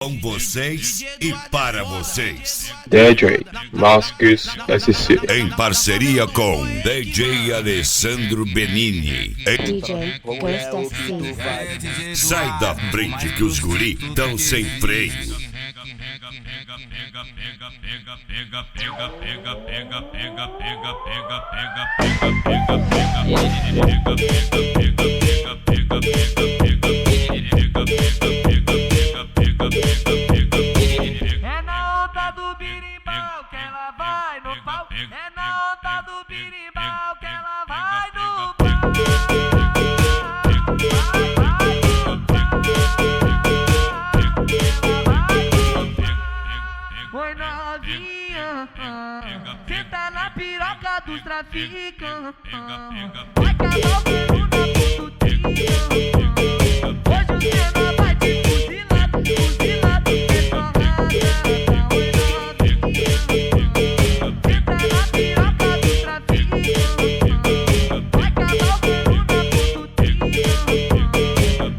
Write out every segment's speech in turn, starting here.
Com vocês e para vocês. DJ Masques SC. Em parceria com DJ Alessandro Benini. DJ Costa C. Sai da frente que os guri tão sem freio. É na onda do birimbau que ela vai no pau. É na onda do birimbau que ela vai no pau. Oi novinha, senta na piroca dos traficantes. Vai calar o peru na pututinha. Hoje o cena vai te fuzilado, fuzilado, é só rasga. Oi novinha, senta na piroca dos traficantes. Vai calar o peru na pututinha.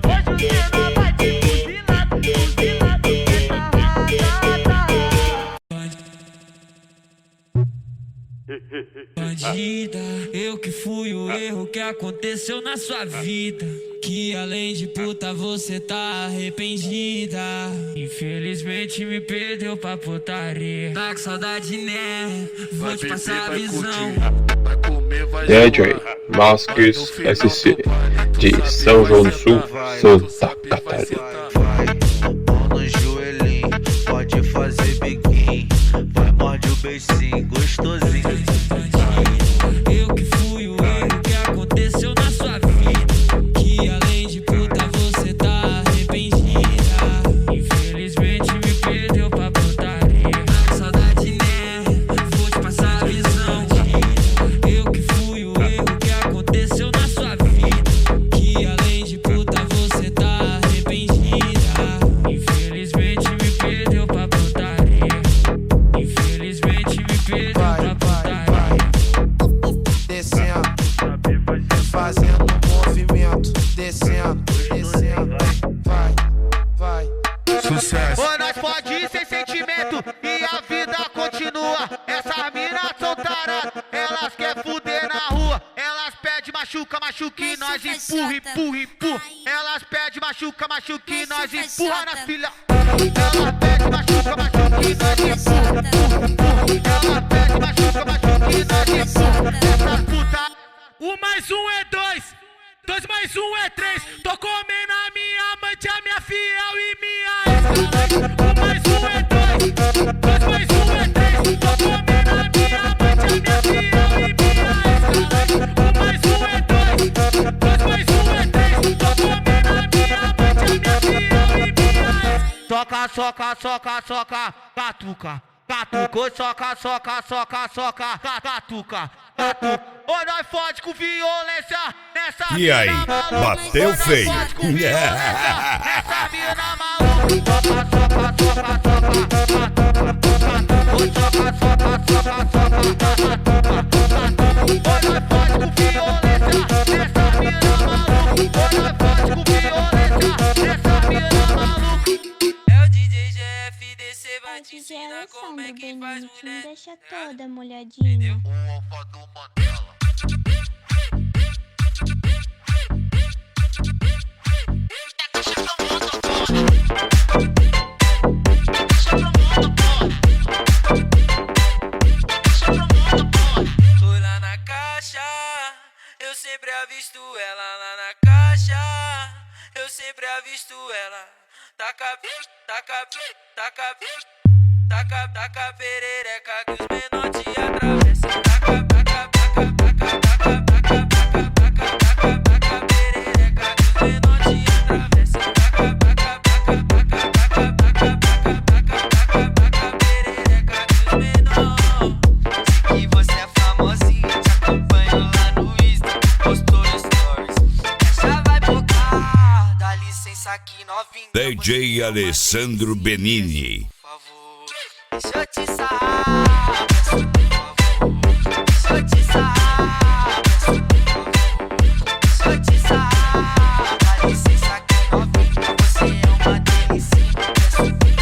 Hoje o cena vai te fuzilado, fuzilado, é só rasga. Bandida, eu que fui o erro que aconteceu na sua vida. Que além de puta você tá arrependida. Infelizmente me perdeu pra putaria. Tá com saudade né? Vou te passar a visão. DJ Masques SC. De São João do Sul, Santa Catarina. Mão no joelhinho, pode fazer biquinho. Vai, morde o beicinho, gostosinho. Eu que fui o erro que aconteceu na sua vida. Que além de puta você tá arrependida. Infelizmente me perdeu pra putaria. Tá com saudade né? Vou te passar a visão. Eu que fui o erro que aconteceu na sua vida. Que além de puta você tá arrependida. Infelizmente me perdeu pra putaria. Infelizmente me perdeu pra putaria. Descendo, fazendo movimento, descendo, descendo, vai. Sucesso. Ô, nós pode ir sem sentimento e a vida continua. Essas minas são taradas, elas querem fuder na rua. Elas pedem machuca, machuca e nós empurra, empurra, empurra. Elas pedem machuca, machuca e nós empurra na filha. Elas pedem machuca, machuca e nós empurra, empurra, empurra. Elas pedem machuca, machuca e nós empurra. Essas putas. 1 mais 1 é 2, 2 mais 1 é 3. Tô comendo a minha amante, a minha fiel e minha ex. 1 mais 1 é 2, 2 mais 1 é 3. Tô comendo a minha amante, a minha fiel e minha ex. 1 mais 1 é 2, 2 mais 1 é 3. Tô comendo a minha amante, a minha fiel e minha ex. Soca, soca, soca, soca, catuca. Catuca, soca, soca, soca, soca, catuca, catuca. Ô, nós fode com violência nessa E aí, mina maluca. bateu Ô, nós feio. fode com violência nessa mina maluca. Soca, soca, soca, soca, catuca. Ô, soca, soca, soca, soca, catuca. Ô, nós fode com violência nessa mina maluca. Ô, nós fode com violência nessa mina maluca. É o DJ GFDC, vai te DJ ensinar como é Alessandro que faz Benini, te mulher. deixa toda molhadinha. O alfa do Mandela. Tô lá na caixa, eu sempre avisto ela lá na caixa. Eu sempre avisto ela. Taca, taca, taca, taca, taca perereca que os menores te atravessam. Taca, taca, taca, taca, taca, taca, taca, taca, taca, taca perereca que os menores te atravessam. Taca, taca, taca, taca, taca, taca, taca, taca, taca, taca perereca que os menores. Sei que você é famosinha, te acompanho lá no Insta, postou stories. Já vai focar, dá licença aqui novinha. DJ Alessandro Benini. Por favor, deixa eu te sarrar, peço por favor. Deixa eu te sarrar, peço por favor. Deixa eu te sarrar, dá licença aqui novinha, você é uma delicinha. Peço por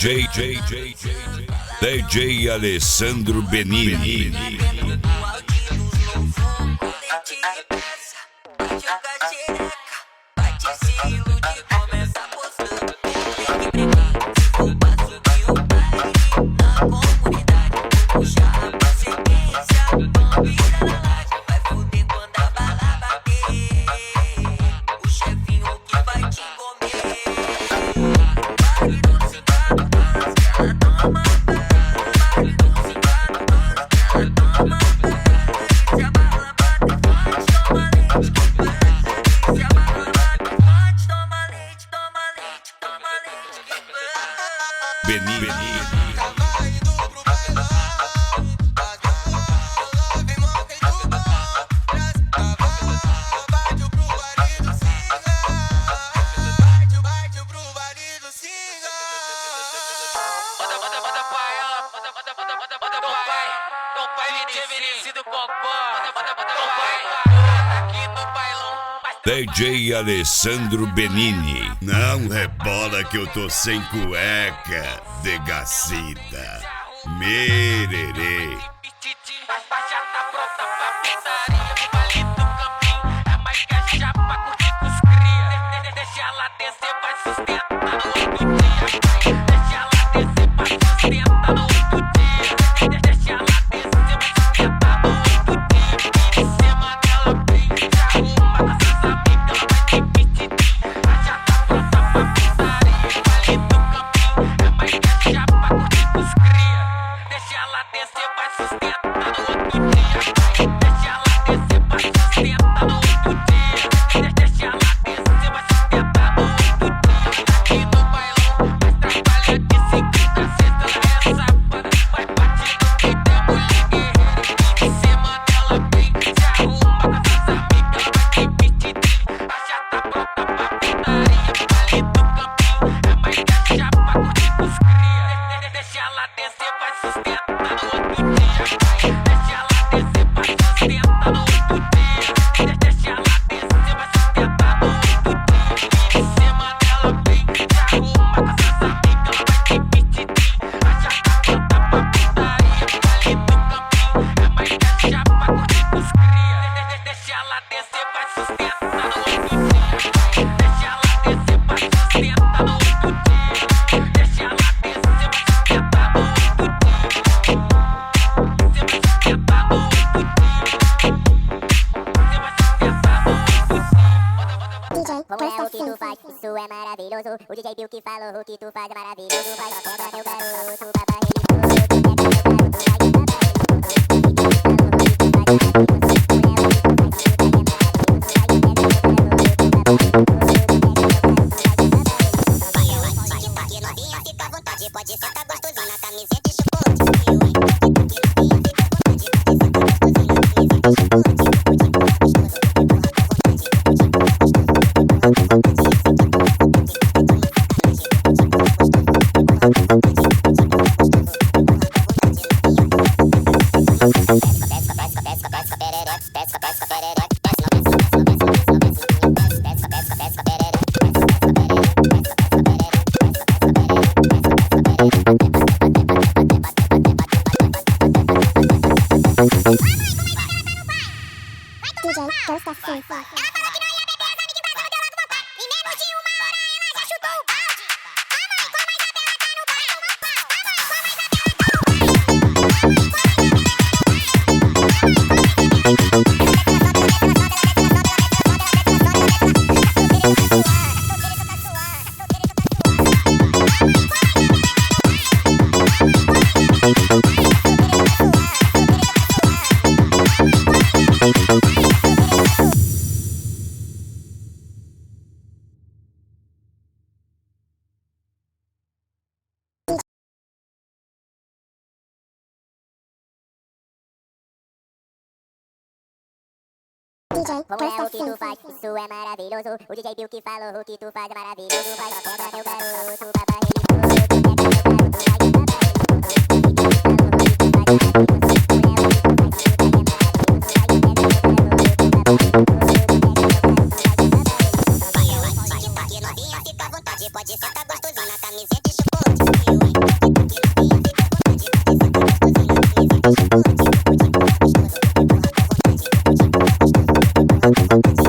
DJ Alessandro Benini. DJ Alessandro Benini. Não rebola que eu tô sem cueca, degacida. Mererê. O DJ Bill que falou o que tu faz é maravilhoso. Vai só meu garoto, pode sentar gostosinho na camiseta e chocolate. Como é o que tu faz, isso é maravilhoso. O DJ Bill que falou o que tu faz é maravilhoso. Vai só quebra meu garoto, pode sentar gostosinho na camiseta e chocolate. Sim.